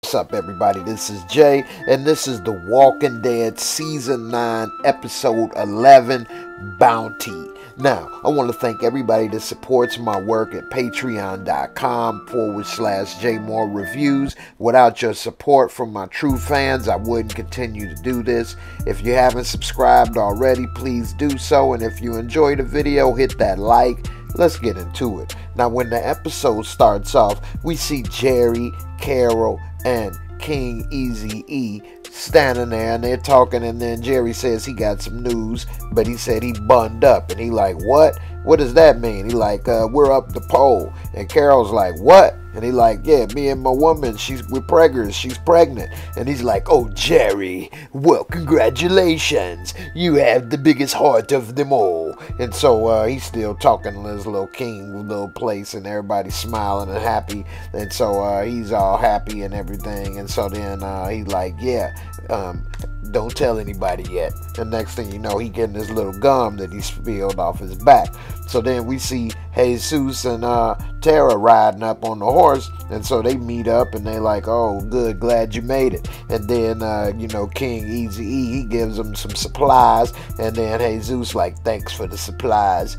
What's up, everybody? This is Jay, and this is The Walking Dead Season 9, Episode 11, Bounty. Now, I want to thank everybody that supports my work at patreon.com/Jaymoorereviews. Without your support from my true fans, I wouldn't continue to do this. If you haven't subscribed already, please do so. And if you enjoyed the video, hit that like. Let's get into it. Now, when the episode starts off, we see Jerry, Carol, and King Eazy-E standing there, and they're talking, and then Jerry says he got some news, but he said he bunned up, and he like, what does that mean? He like, we're up the pole. And Carol's like, what? And he like, yeah, me and my woman, we're preggers, she's pregnant. And he's like, oh, Jerry, well, congratulations, you have the biggest heart of them all. And so he's still talking in his little king little place, and everybody's smiling and happy. And so he's all happy and everything. And so then he's like, yeah, don't tell anybody yet. And next thing you know, he getting this little gum that he spilled off his back. So then we see Jesus and Tara riding up on the horse, and so they meet up, and they like, oh, good, glad you made it. And then you know, King Eazy-E, he gives them some supplies, and then Jesus like, thanks for the supplies.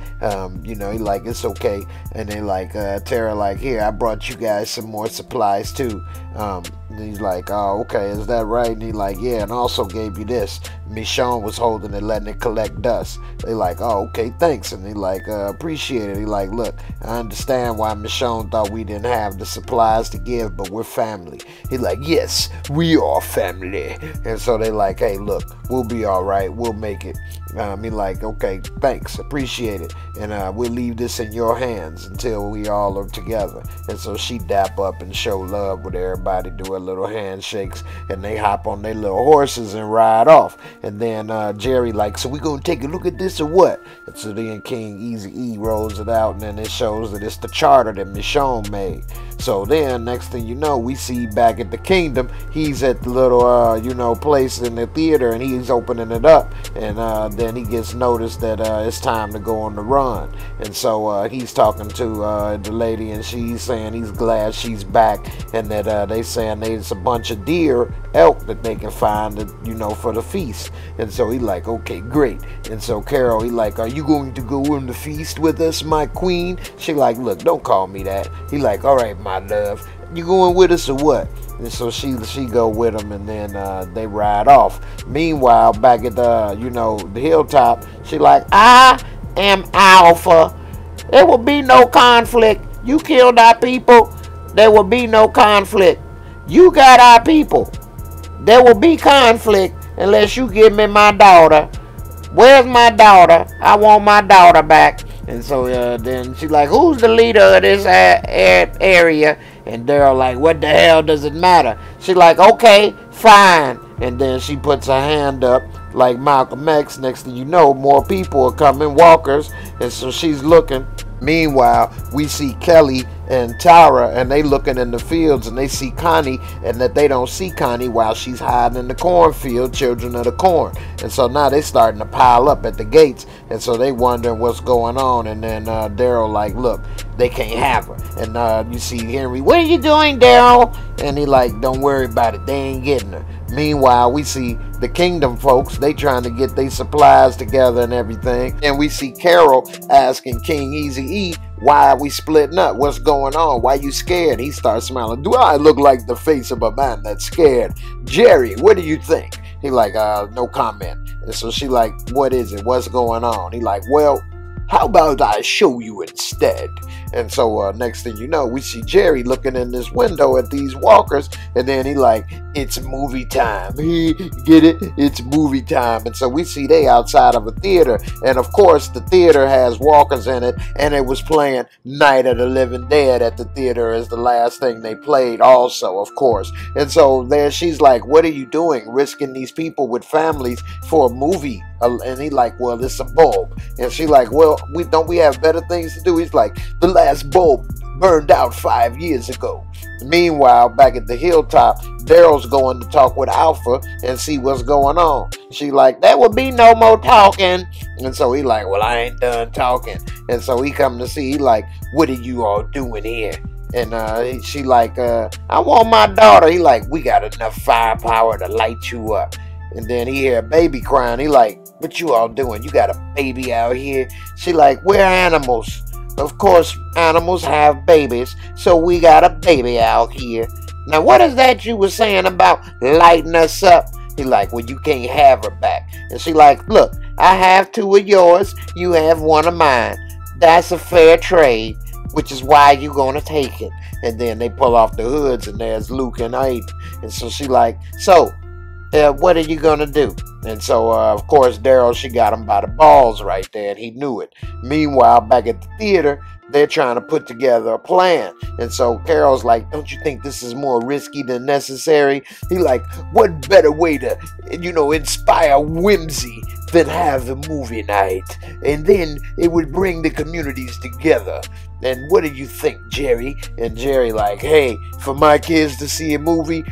You know, he like, it's okay. And they like, Tara like, here, I brought you guys some more supplies too. And he's like, oh, okay, is that right? And he like, yeah, and I also gave you this. Michonne was holding it, letting it collect dust. They like, oh, okay, thanks. And he like, appreciate it. He like, look, I understand why Michonne thought we didn't have the supplies to give, but we're family. He like, yes, we are family. And so they like, hey, look, we'll be all right, we'll make it. He like, okay, thanks, appreciate it, and we'll leave this in your hands until we all are together. And so she dap up and show love with everybody, do a little handshakes, and they hop on their little horses and ride off. And then Jerry like, so we gonna take a look at this or what? And so then King Eazy-E rolls it out, and then it shows that it's the charter that Michonne made. So then next thing you know, we see back at the kingdom, he's at the little you know, place in the theater, and he's opening it up, and then he gets noticed that it's time to go on the run. And so he's talking to the lady, and she's saying he's glad she's back, and that they saying there's a bunch of deer, elk that they can find, you know, for the feast. And so he like, okay, great. And so Carol, he like, are you going to go on the feast with us, my queen? She like, look, don't call me that. He like, all right, my love, you going with us or what? And so she go with him, and then they ride off. Meanwhile, back at the, you know, the hilltop, she like, I am Alpha. There will be no conflict. You killed our people. There will be no conflict. You got our people. There will be conflict unless you give me my daughter. Where's my daughter? I want my daughter back. And so then she like, who's the leader of this area? And Daryl like, what the hell does it matter? She like, okay, fine. And then she puts her hand up like Malcolm X. Next thing you know, more people are coming, walkers. And so she's looking. Meanwhile, we see Kelly and Tara, and they looking in the fields, and they see Connie, and that they don't see Connie while she's hiding in the cornfield, children of the corn. And so now they starting to pile up at the gates, and so they wondering what's going on. And then Daryl like, look, they can't have her. And you see Henry, what are you doing, Daryl? And he like, don't worry about it, they ain't getting her. Meanwhile, we see the kingdom folks, they trying to get their supplies together and everything. And we see Carol asking King Eazy-E, why are we splitting up? What's going on? Why you scared? He starts smiling. Do I look like the face of a man that's scared? Jerry, what do you think? He like, no comment. And so she like, what is it? What's going on? He like, well, how about I show you instead? And so next thing you know, we see Jerry looking in this window at these walkers, and then he like, it's movie time. Get it? It's movie time. And so we see they outside of a theater, and of course the theater has walkers in it, and it was playing Night of the Living Dead at the theater as the last thing they played also, of course. And so there she's like, what are you doing, risking these people with families for a movie? And he like, well, it's a bulb. And she like, well, we have better things to do? He's like, the last bulb burned out 5 years ago. Meanwhile, back at the hilltop, Daryl's going to talk with Alpha and see what's going on. She like, there will be no more talking. And so he like, well, I ain't done talking. And so he come to see, he like, what are you all doing here? And she like, I want my daughter. He like, we got enough firepower to light you up. And then he hear a baby crying. He like, what you all doing? You got a baby out here? She like, we're animals. Of course, animals have babies, so we got a baby out here. Now, what is that you were saying about lighting us up? He like, well, you can't have her back. And she like, look, I have 2 of yours. You have 1 of mine. That's a fair trade, which is why you gonna take it. And then they pull off the hoods, and there's Luke and Aiden. And so she like, so, what are you gonna do? And so, of course, Daryl, she got him by the balls right there, and he knew it. Meanwhile, back at the theater, they're trying to put together a plan. And so Carol's like, don't you think this is more risky than necessary? He like, what better way to, inspire whimsy than have a movie night? And then it would bring the communities together. And what do you think, Jerry? And Jerry like, hey, for my kids to see a movie,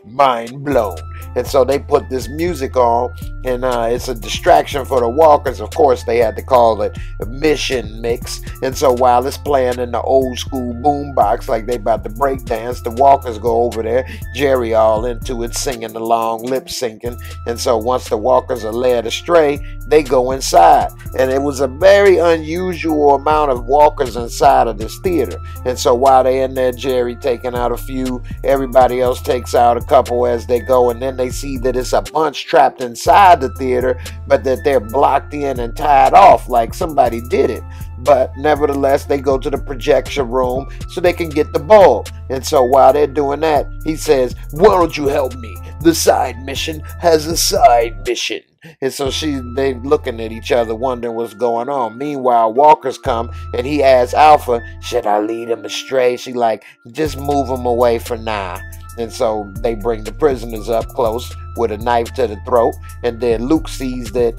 mind blown. And so they put this music on, and it's a distraction for the walkers. Of course, they had to call it a mission mix. And so while it's playing in the old school boombox, like they about to break dance, the walkers go over there. Jerry all into it, singing along, lip syncing. And so once the walkers are led astray, they go inside. And it was a very unusual amount of walkers inside of this theater. And so while they're in there, Jerry taking out a few, everybody else takes out a couple as they go, and then they see that it's a bunch trapped inside the theater, but that they're blocked in and tied off like somebody did it. But nevertheless, they go to the projection room so they can get the bulb. And so while they're doing that, he says, why don't you help me? The side mission has a side mission. And so they looking at each other, wondering what's going on. Meanwhile, walkers come, and he asks Alpha, should I lead him astray? She like, just move him away for now. And so they bring the prisoners up close with a knife to the throat. And then Luke sees that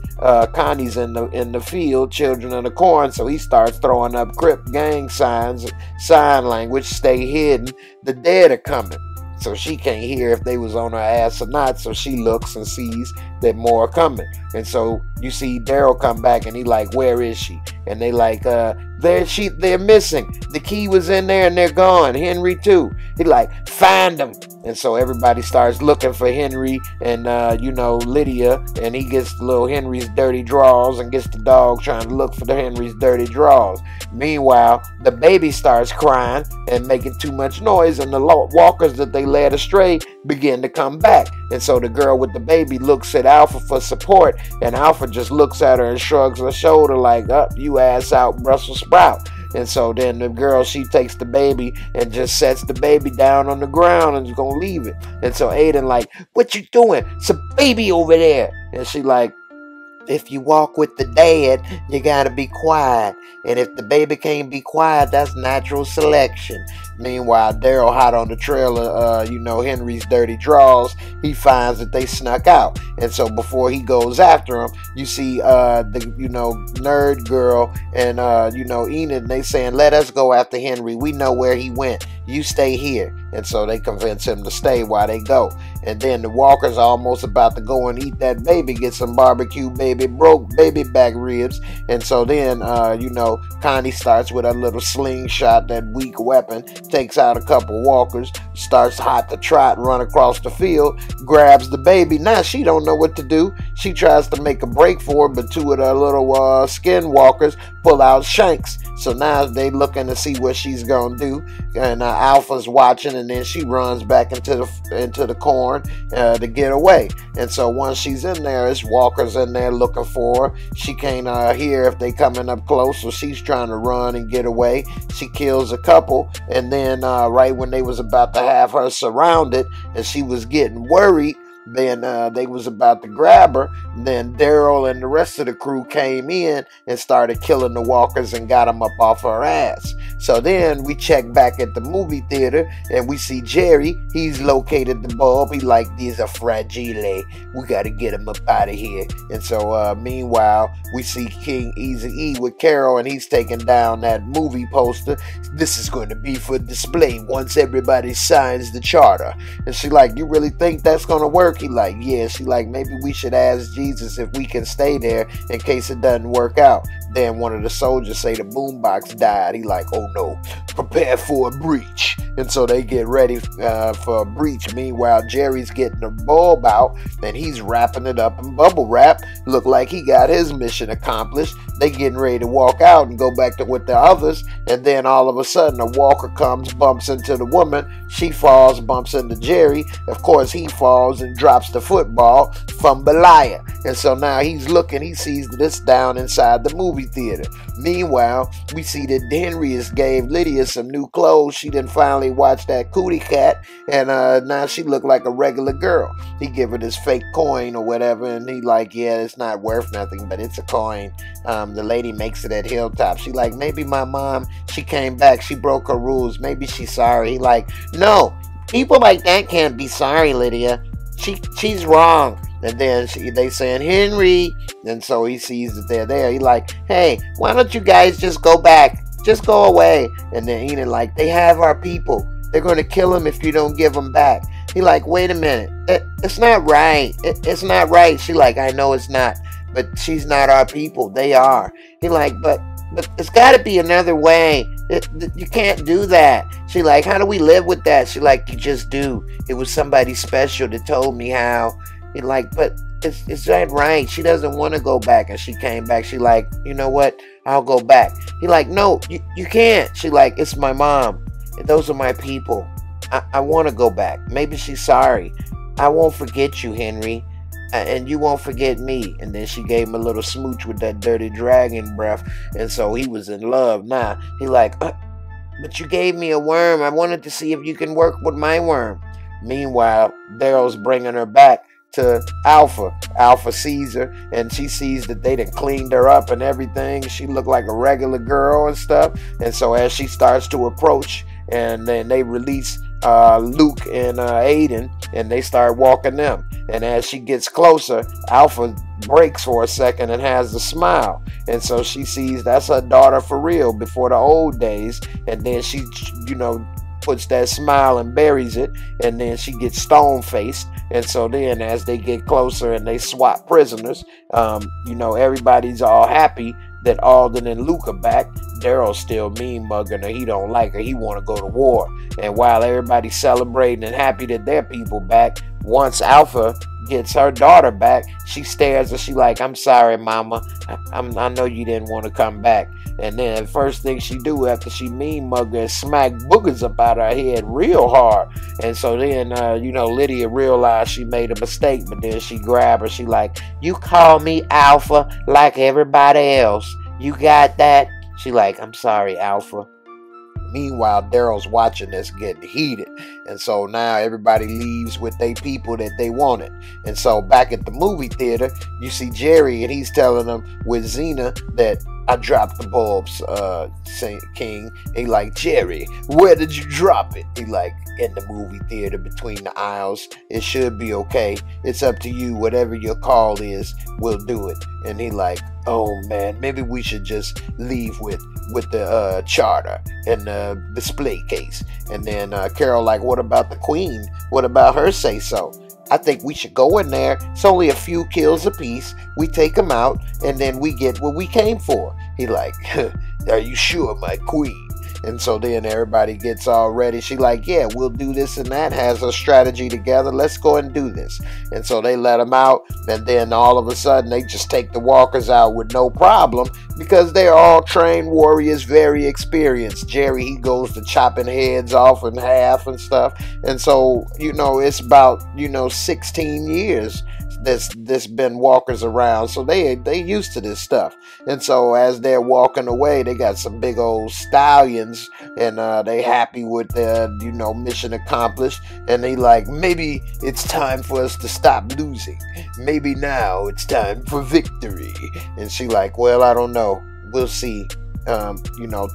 Connie's in the field, children of the corn. So he starts throwing up Crip gang signs, sign language, stay hidden. The dead are coming. So she can't hear if they was on her ass or not. So she looks and sees that more are coming. And so you see Daryl come back, and he like, where is she? And they like, they're missing. The key was in there and they're gone. Henry too. He like, find them. And so everybody starts looking for Henry and Lydia, and he gets little Henry's dirty drawers and gets the dog trying to look for the Henry's dirty drawers. Meanwhile, the baby starts crying and making too much noise, and the walkers that they led astray begin to come back. And so the girl with the baby looks at Alpha for support, and Alpha just looks at her and shrugs her shoulder like, up, you ass out, Brussels sprout. And so then the girl, she takes the baby and just sets the baby down on the ground and is gonna leave it. And so Aiden like, what you doing? It's a baby over there. And she like, if you walk with the dad, you gotta be quiet. And if the baby can't be quiet, that's natural selection. Meanwhile, Daryl, hot on the trail of, Henry's dirty drawers, he finds that they snuck out. And so before he goes after him, you see the, nerd girl and, Enid, they saying, let us go after Henry. We know where he went. You stay here. And so they convince him to stay while they go. And then the walkers are almost about to go and eat that baby, get some barbecue baby back ribs. And so then, Connie starts with a little slingshot, that weak weapon, takes out a couple walkers, starts hot to trot, run across the field, grabs the baby. Now she don't know what to do. She tries to make a break for it, but 2 of the little skin walkers pull out shanks. So now they looking to see what she's gonna do. And Alpha's watching, and then she runs back into the corn to get away. And so once she's in there, it's walkers in there looking for her. She can't hear if they coming up close, so she's trying to run and get away. She kills a couple, and then right when they was about to have her surrounded and she was getting worried, then they was about to grab her. Then Daryl and the rest of the crew came in and started killing the walkers and got them up off her ass. So then we check back at the movie theater, and we see Jerry. He's located the bulb. He like, these are fragile. We got to get him up out of here. And so meanwhile, we see King Eazy-E with Carol, and he's taking down that movie poster. This is going to be for display once everybody signs the charter. And she like, you really think that's going to work? He like, yeah. She like, maybe we should ask Jesus if we can stay there in case it doesn't work out. then one of the soldiers say the boombox died. He like, oh no, prepare for a breach. And so they get ready for a breach. Meanwhile, Jerry's getting the bulb out and he's wrapping it up in bubble wrap. Look like he got his mission accomplished. They getting ready to walk out and go back to with the others. And then all of a sudden, a walker comes, bumps into the woman. She falls, bumps into Jerry. Of course, he falls and drops the football from Belia. And so now he's looking, he sees this down inside the movie theater. Meanwhile, we see that Henry has gave Lydia some new clothes. She didn't finally watch that cootie cat, and now she looked like a regular girl. He give her this fake coin or whatever, and he like, yeah, it's not worth nothing, but it's a coin. The lady makes it at Hilltop. She like, maybe my mom, she came back, she broke her rules, maybe she's sorry. He like, no, people like that can't be sorry, Lydia. She's wrong. And then they saying, Henry. And so he sees that they're there. He like, hey, why don't you guys just go back? Just go away. And then Enid like, they have our people. They're going to kill him if you don't give them back. He like, wait a minute. It's not right. It's not right. She like, I know it's not. But she's not our people. They are. He like, but it's got to be another way. You can't do that. She like, how do we live with that? She like, you just do. It was somebody special that told me how. He like, but it's that right? She doesn't want to go back. And she came back. She like, you know what? I'll go back. He like, no, you can't. She like, it's my mom. And those are my people. I want to go back. Maybe she's sorry. I won't forget you, Henry. And you won't forget me. And then she gave him a little smooch with that dirty dragon breath. And so he was in love. Now, he like, but you gave me a worm. I wanted to see if you can work with my worm. Meanwhile, Daryl's bringing her back to Alpha. Alpha sees her, and she sees that they done cleaned her up and everything. She looked like a regular girl and stuff. And so as she starts to approach, and then they release Luke and Aiden, and they start walking them. And as she gets closer, Alpha breaks for a second and has a smile. And so she sees that's her daughter for real before the old days. And then she, puts that smile and buries it, and then she gets stone-faced. And so then as they get closer and they swap prisoners, everybody's all happy that Alden and Luke are back. Daryl's still mean mugging her. He don't like her. He want to go to war. And while everybody's celebrating and happy that their people back, once Alpha gets her daughter back, she stares and she like, I'm sorry, mama. I know you didn't want to come back. And then the first thing she do after she mean mug her is smack boogers up out her head real hard. And so then, Lydia realized she made a mistake, but then she grabbed her. She like, you call me Alpha like everybody else. You got that? She like, I'm sorry, Alpha. Meanwhile, Daryl's watching this getting heated. And so now everybody leaves with their people that they wanted. And so back at the movie theater, you see Jerry, and he's telling them with Xena that I dropped the bulbs, King. He like, Jerry, where did you drop it? He like, in the movie theater between the aisles. It should be okay. It's up to you. Whatever your call is, we'll do it. And he like, oh man, maybe we should just leave with the charter and the display case. And then Carol like, what about the queen? What about her say so? I think we should go in there. It's only a few kills apiece. We take them out, and then we get what we came for. He like, are you sure, my queen? And so then everybody gets all ready. She like, yeah, we'll do this and that. Has a strategy together. Let's go and do this. And so they let them out. And then all of a sudden they just take the walkers out with no problem, because they're all trained warriors, very experienced. Jerry, he goes to chopping heads off in half and stuff. And so, it's about, 16 years that's been walkers around, so they used to this stuff. And so as they're walking away, they got some big old stallions, and they happy with their mission accomplished. And they like, maybe it's time for us to stop losing. Maybe now it's time for victory. And she like, well, I don't know, we'll see.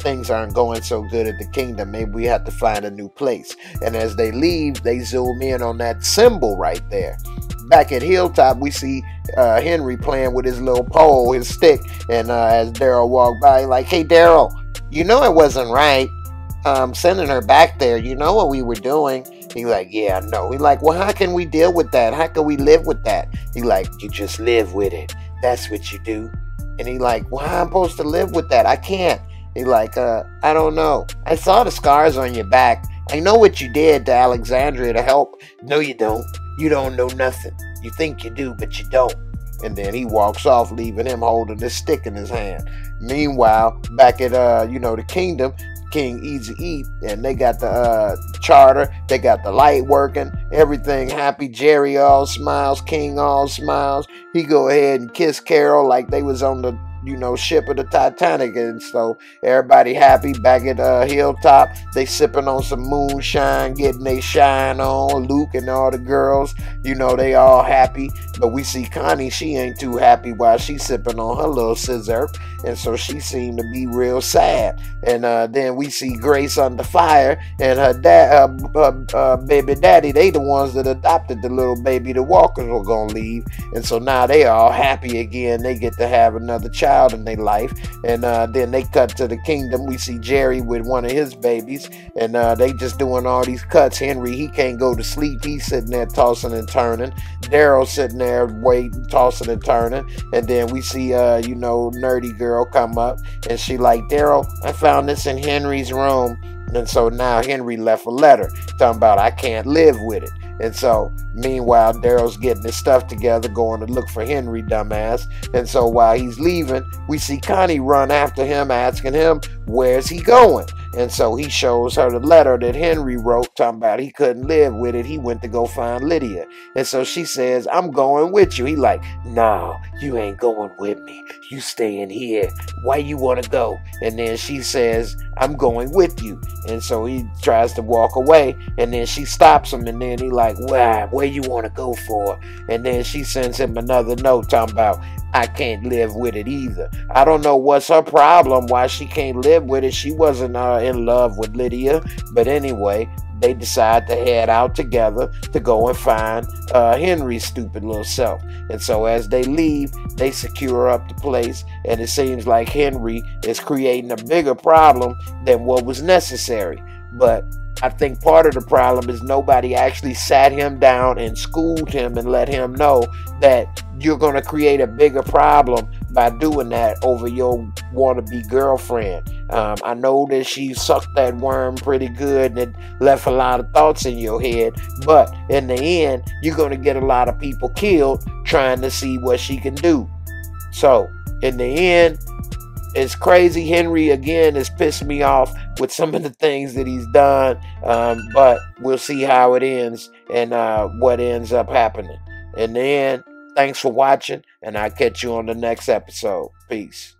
Things aren't going so good at the kingdom. Maybe we have to find a new place. And as they leave, they zoom in on that symbol right there. Back at Hilltop, we see Henry playing with his little pole, his stick. And as Daryl walked by, like, hey, Daryl, it wasn't right. Sending her back there. You know what we were doing. He like, yeah, I know. He like, well, how can we deal with that? How can we live with that? He like, you just live with it. That's what you do. And he like, well, how am I supposed to live with that? I can't. He like, I don't know. I saw the scars on your back. I know what you did to Alexandria to help. No, you don't. You don't know nothing. You think you do, but you don't. And then he walks off, leaving him holding this stick in his hand. Meanwhile, back at the kingdom, King Easy Eat, and they got the charter, they got the light working, everything happy. Jerry all smiles, King all smiles. He go ahead and kiss Carol like they was on the ship of the Titanic, and so everybody happy back at Hilltop. They sipping on some moonshine, getting they shine on. Luke and all the girls, they all happy. But we see Connie, she ain't too happy while she sipping on her little scissor, and so she seemed to be real sad. And then we see Grace under fire, and her dad, her baby daddy, they the ones that adopted the little baby the Walkers were gonna leave, and so now they all happy again. They get to have another child in their life. And then they cut to the kingdom. We see Jerry with one of his babies, and they just doing all these cuts. Henry, he can't go to sleep. He's sitting there tossing and turning. Daryl sitting there waiting, tossing and turning. And then we see nerdy girl come up, and she like, Daryl, I found this in Henry's room. And so now Henry left a letter talking about, I can't live with it. And so, meanwhile, Daryl's getting his stuff together, going to look for Henry, dumbass. And so while he's leaving, we see Connie run after him, asking him, where's he going? And so he shows her the letter that Henry wrote, talking about he couldn't live with it. He went to go find Lydia. And so she says, I'm going with you. He like, no, you ain't going with me. You staying here. Why you want to go? And then she says, I'm going with you. And so he tries to walk away, and then she stops him, and then he like, wow, where you want to go for? And then she sends him another note talking about, I can't live with it either. I don't know what's her problem, why she can't live with it. She wasn't in love with Lydia. But anyway, they decide to head out together to go and find Henry's stupid little self. And so as they leave, they secure up the place, and it seems like Henry is creating a bigger problem than what was necessary. But I think part of the problem is nobody actually sat him down and schooled him and let him know that you're going to create a bigger problem by doing that over your wannabe girlfriend. I know that she sucked that worm pretty good and it left a lot of thoughts in your head, but in the end, you're going to get a lot of people killed trying to see what she can do. So, in the end, it's crazy. Henry, again, has pissed me off with some of the things that he's done, but we'll see how it ends and what ends up happening. In the end, thanks for watching, and I'll catch you on the next episode. Peace.